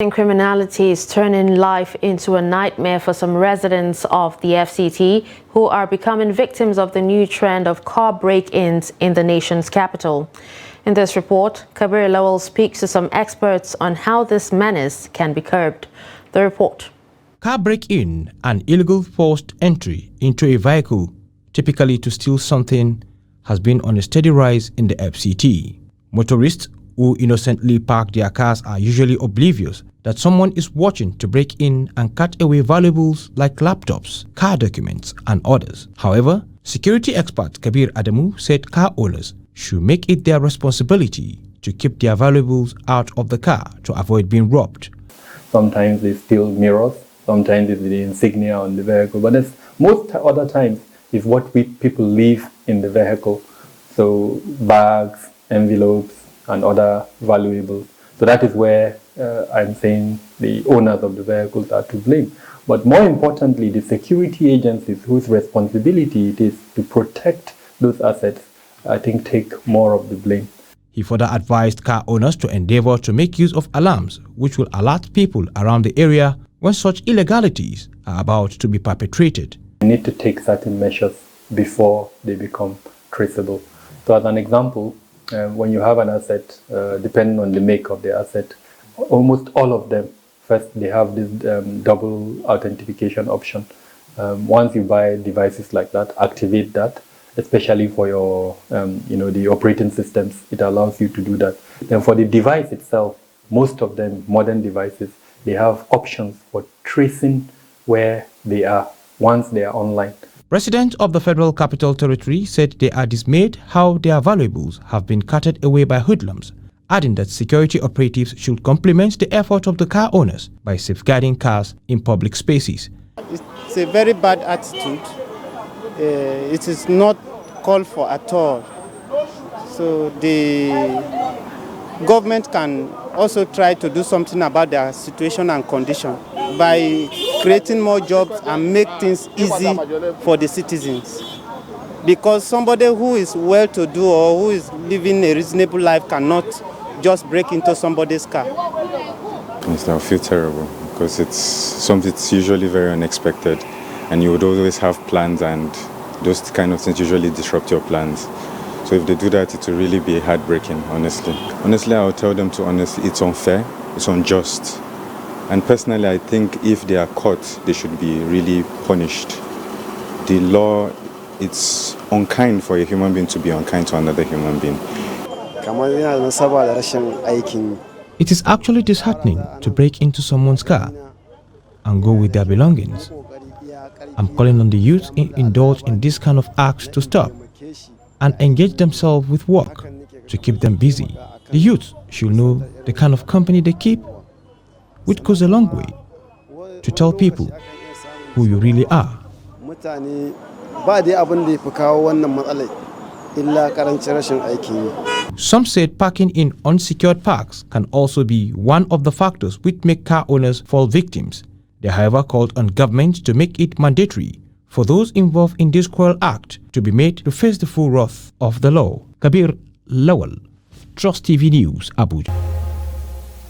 Criminality is turning life into a nightmare for some residents of the FCT who are becoming victims of the new trend of car break-ins in the nation's capital. In this report, Kabir Lowell speaks to some experts on how this menace can be curbed. The report. Car break-in, an illegal forced entry into a vehicle, typically to steal something, has been on a steady rise in the FCT. Motorists who innocently park their cars are usually oblivious that someone is watching to break in and cut away valuables like laptops, car documents, and others. However, security expert Kabir Adamu said car owners should make it their responsibility to keep their valuables out of the car to avoid being robbed. Sometimes they steal mirrors, sometimes it's the insignia on the vehicle, but most other times is what people leave in the vehicle. So bags, envelopes, and other valuables. So that is where I'm saying the owners of the vehicles are to blame. But more importantly, the security agencies whose responsibility it is to protect those assets, I think, take more of the blame. He further advised car owners to endeavor to make use of alarms which will alert people around the area when such illegalities are about to be perpetrated. We need to take certain measures before they become traceable. So as an example, when you have an asset, depending on the make of the asset, almost all of them, first they have this double authentication option. Once you buy devices like that, activate that, especially for your, the operating systems, it allows you to do that. Then for the device itself, most of them, modern devices, they have options for tracing where they are once they are online. Residents of the Federal Capital Territory said they are dismayed how their valuables have been carted away by hoodlums, adding that security operatives should complement the effort of the car owners by safeguarding cars in public spaces. It's a very bad attitude. It is not called for at all. So the government can also try to do something about their situation and condition by creating more jobs and make things easy for the citizens. Because somebody who is well-to-do or who is living a reasonable life cannot just break into somebody's car. I feel terrible because it's usually very unexpected, and you would always have plans, and those kind of things usually disrupt your plans. So if they do that, it will really be heartbreaking, honestly. Honestly, I would tell them it's unfair, it's unjust. And personally, I think if they are caught, they should be really punished. The law, it's unkind for a human being to be unkind to another human being. It is actually disheartening to break into someone's car and go with their belongings. I'm calling on the youth who indulge in this kind of acts to stop and engage themselves with work to keep them busy. The youth should know the kind of company they keep, which goes a long way to tell people who you really are. Some said parking in unsecured parks can also be one of the factors which make car owners fall victims. They, however, called on government to make it mandatory for those involved in this cruel act to be made to face the full wrath of the law. Kabir Lowell, Trust TV News, Abuja.